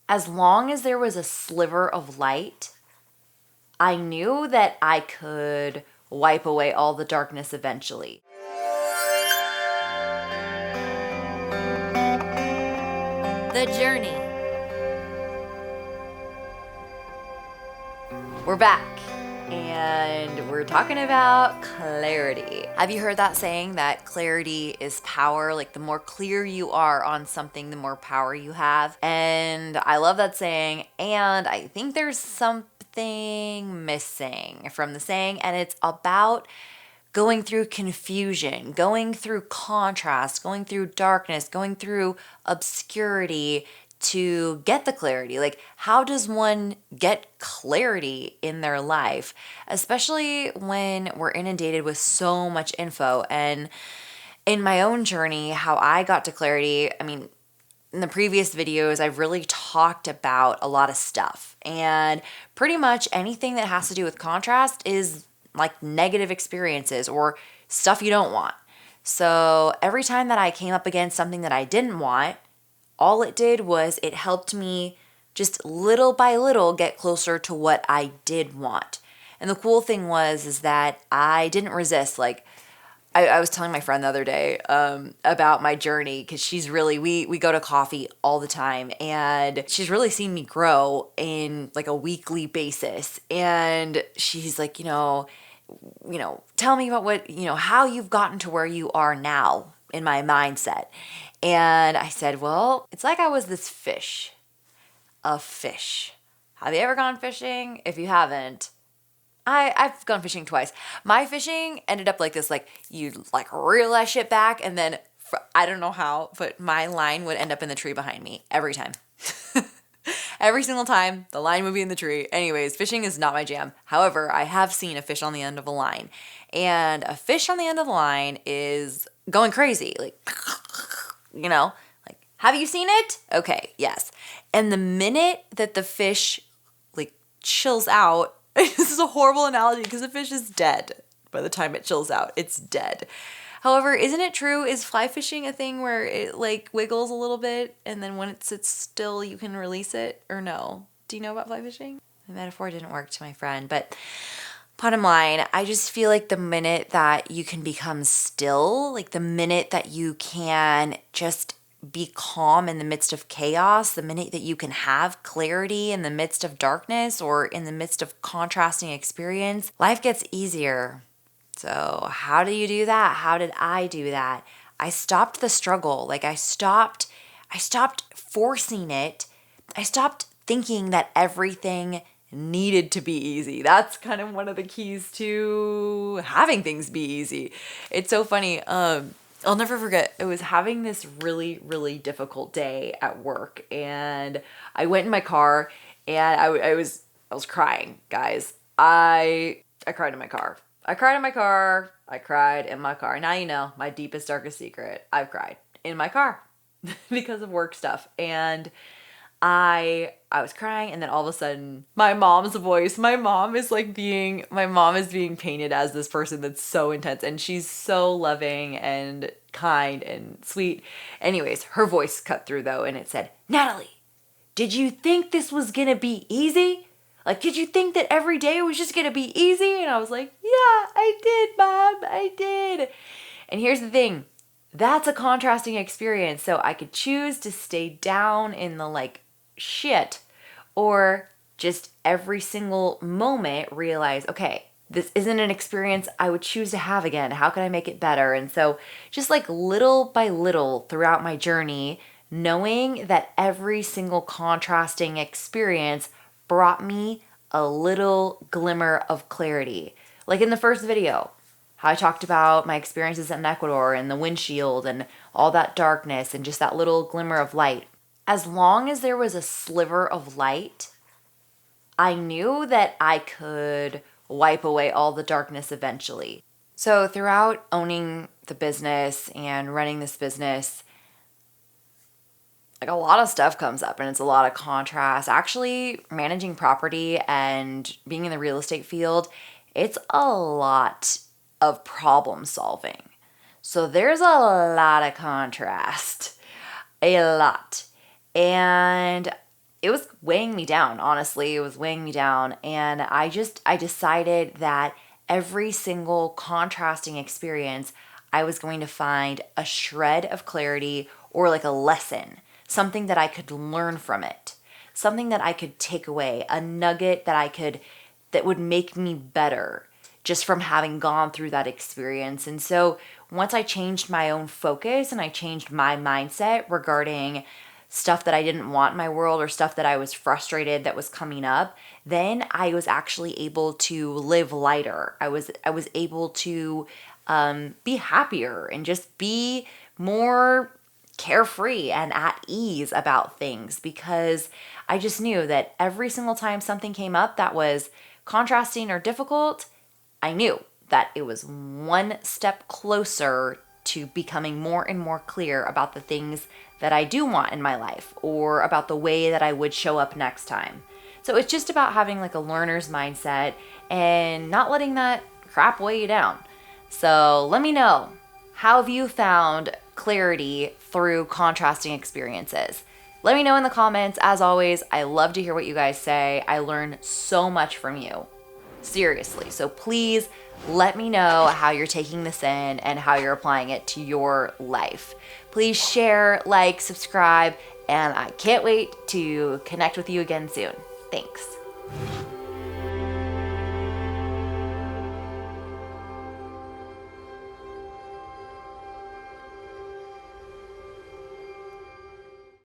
As long as there was a sliver of light, I knew that I could wipe away all the darkness eventually. The journey. We're back and we're talking about clarity. Have you heard that saying that clarity is power? Like the more clear you are on something, the more power you have. And I love that saying. And I think there's something missing from the saying, and it's about going through confusion, going through contrast, going through darkness, going through obscurity to get the clarity. Like, how does one get clarity in their life, especially when we're inundated with so much info? And in my own journey, how I got to clarity, I mean, in the previous videos, I've really talked about a lot of stuff, and pretty much anything that has to do with contrast is like negative experiences or stuff you don't want. So every time that I came up against something that I didn't want, all it did was it helped me just little by little get closer to what I did want. And the cool thing is that I didn't resist. Like, I was telling my friend the other day about my journey, because she's really, we go to coffee all the time, and she's really seen me grow in like a weekly basis. And she's like, tell me about what, how you've gotten to where you are now in my mindset. And I said, well, it's like I was this fish, a fish. Have you ever gone fishing? If you haven't, I've gone fishing twice. My fishing ended up like this, like you like reel that shit back, and then I don't know how, but my line would end up in the tree behind me every time. Every single time, the line would be in the tree. Anyways, fishing is not my jam. However, I have seen a fish on the end of a line. And a fish on the end of the line is going crazy. Like, like, have you seen it? Okay, yes. And the minute that the fish, like, chills out, this is a horrible analogy because the fish is dead by the time it chills out. It's dead. However, isn't it true? Is fly fishing a thing where it like wiggles a little bit and then when it sits still, you can release it, or no? Do you know about fly fishing? The metaphor didn't work to my friend, but bottom line, I just feel like the minute that you can become still, like the minute that you can just be calm in the midst of chaos, the minute that you can have clarity in the midst of darkness or in the midst of contrasting experience, life gets easier. So how do you do that? How did I do that? I stopped the struggle. Like I stopped forcing it. I stopped thinking that everything needed to be easy. That's kind of one of the keys to having things be easy. It's so funny. I'll never forget. I was having this really, really difficult day at work, and I went in my car, and I was crying, guys. I cried in my car. I cried in my car. I cried in my car. Now you know my deepest, darkest secret. I've cried in my car because of work stuff. And I was crying, and then all of a sudden my mom's voice, my mom is being painted as this person that's so intense, and she's so loving and kind and sweet. Anyways, her voice cut through though, and it said, "Natalie, did you think this was gonna be easy? Like, did you think that every day was just gonna be easy?" And I was like, "Yeah, I did, Mom, I did." And here's the thing. That's a contrasting experience. So I could choose to stay down in the shit, or just every single moment realize, okay, this isn't an experience I would choose to have again. How can I make it better? And so just little by little throughout my journey, knowing that every single contrasting experience brought me a little glimmer of clarity. Like in the first video, how I talked about my experiences in Ecuador and the windshield and all that darkness and just that little glimmer of light. As long as there was a sliver of light, I knew that I could wipe away all the darkness eventually. So throughout owning the business and running this business, a lot of stuff comes up, and it's a lot of contrast. Actually, managing property and being in the real estate field, it's a lot of problem solving. So there's a lot of contrast, a lot. And it was weighing me down, honestly. It was weighing me down. And I decided that every single contrasting experience, I was going to find a shred of clarity or like a lesson, something that I could learn from it, something that I could take away, a nugget that would make me better just from having gone through that experience. And so once I changed my own focus and I changed my mindset regarding stuff that I didn't want in my world or stuff that I was frustrated that was coming up, then I was actually able to live lighter. I was able to be happier and just be more carefree and at ease about things, because I just knew that every single time something came up that was contrasting or difficult, I knew that it was one step closer to becoming more and more clear about the things that I do want in my life or about the way that I would show up next time. So it's just about having like a learner's mindset and not letting that crap weigh you down. So let me know, how have you found clarity through contrasting experiences? Let me know in the comments. As always, I love to hear what you guys say. I learn so much from you. Seriously. So please let me know how you're taking this in and how you're applying it to your life. Please share, like, subscribe, and I can't wait to connect with you again soon. Thanks.